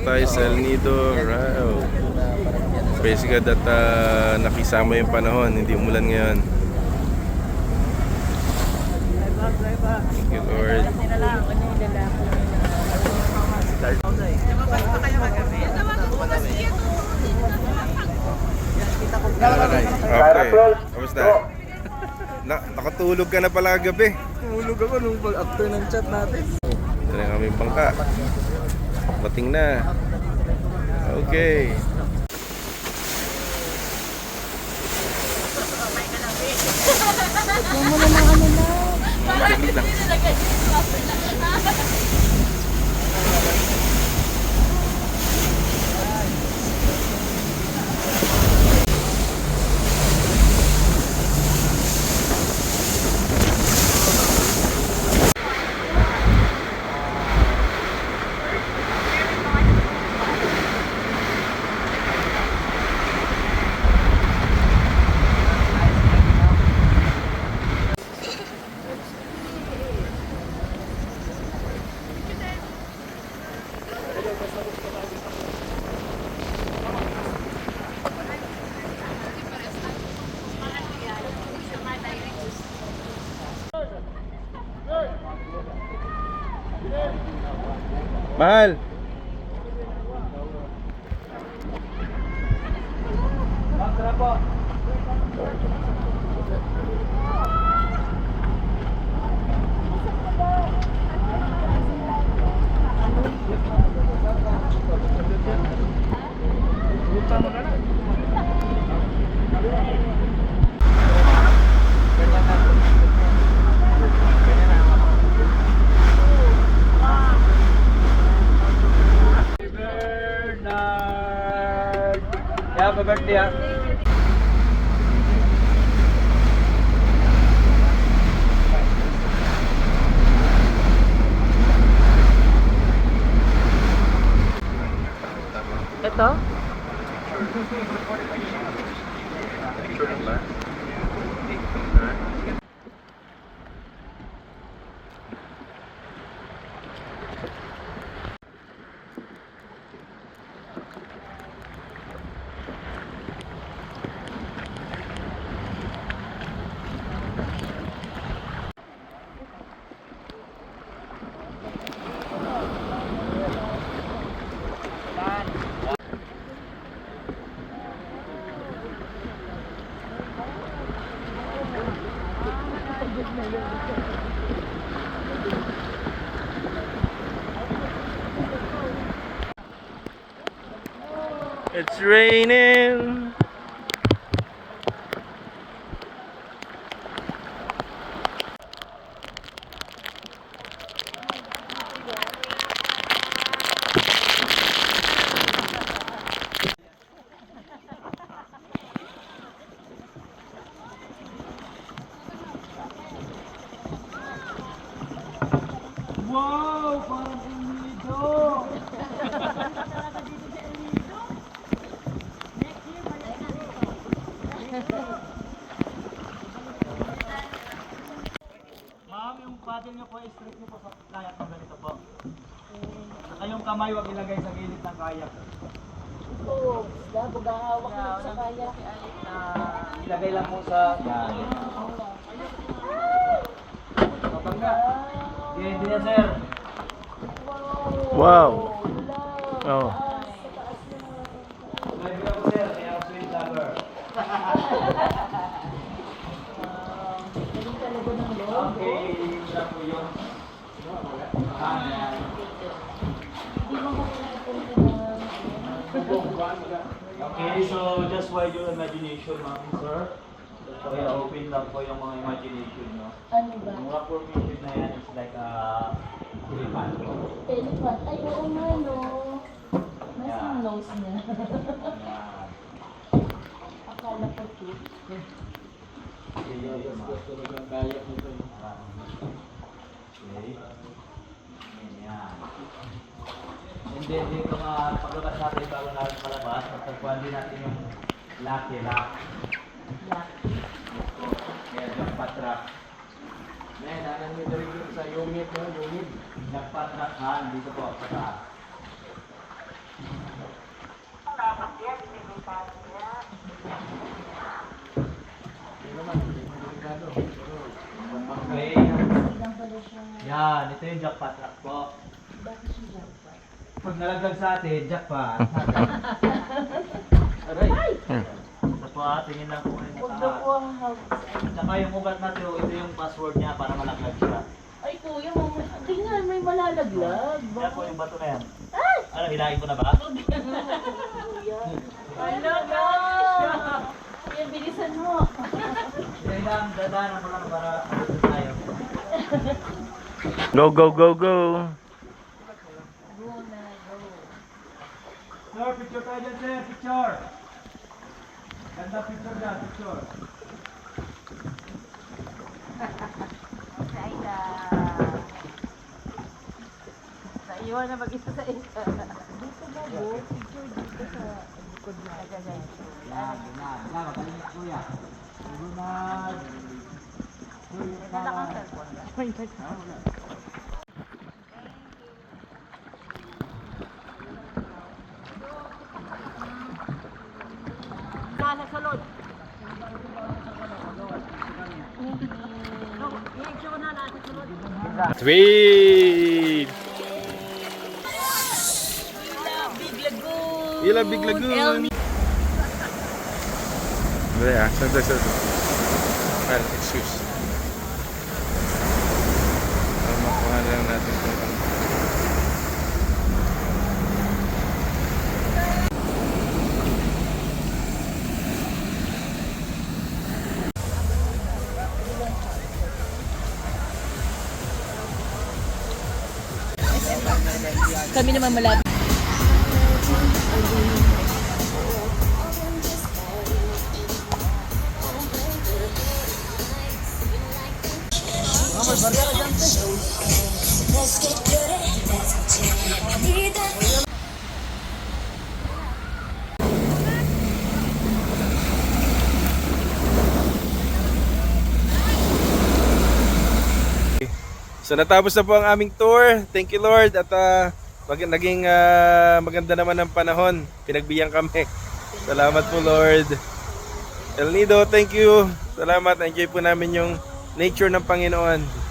tayo sa El Nido. Wow. Praise God at nakisama yung panahon, hindi umulan ngayon. Thank you, Lord. Okay, kamusta? Nakatulog ka na pala gabi. Tulog ako nung after ng chat natin. Ito na kami bangka. Bating na. Okay. Makinig lang. Mahal. Happy birthday. Ito? It's raining. Wow! Parang dito! Ma'am, yung paddle nyo po, straight nyo po sa kayak ng ganito po. Saka yung kamay wag ilagay sa gilid ng kayak. Oo, bago hawak lang sa kaya. Ilagay lang po sa... Yan. Kapag na. Hindi na sir. Wow. Oh. Live lang po sir, kaya ako swing lover. Galing talaga ng loob. Okay, isa po yun. Hindi mo makakapunta na. Okay, so just wide your imagination, ma'am, sir. Kaya open lang po yung mga imagination, no? Ano ba? Yung mga formation na yan is like a elephant. Elephant. Ay, oo nga, no. Nasa yung nose niya. Yan. Akala ko cute. Okay. Yan. And then dito mga paglabas natin bago natin palabas, magtagpuan din natin yung lucky lock. Black. Kaya jackpot rock. Ngayon, nanan nyo rin dito sa unit, no? Unit. Jackpot rock, dito po, sa taas. Okay. Sigang pala siya. Yan, ito yung jackpot rock po. Bakit siya jackpot? Pag nalaglag sa atin, jackpot. Aray! Ito po tingin lang po kayo Huwag na daw po taas. ang hawak. Saka yung ugat natin, ito yung password niya para malaglag siya. Ay kuya, tingnan, may malalaglag. Yan po yung bato na yan. Ay! Ano, hilahin ko na ba? Kuya. Ano ba? Kuya, bilisan mo. Hilahin, dadaanan mo lang para alis tayo. Go, go, go, go. Go na, go. Sir, picture tayo dyan, sir. Picture. Ganda picture dyan, picture. Saida. Sa iyo na mag-isa sa isa. Dito ba, go? Picture dito sa likod na. Yan, magaling na kuya. Lunag. Nagkala kang cellphone. Nasa salon. Sweet! Big Lagoon. Ila Big Lagoon. Dali sandali. Well, excuse. Makuha lang natin itong ano. Kami naman malapit. So natapos na po ang aming tour. Thank you Lord at naging maganda naman ang panahon. Pinagbigyan kami. Salamat po Lord. El Nido, thank you. Salamat. Enjoy po namin yung nature ng Panginoon.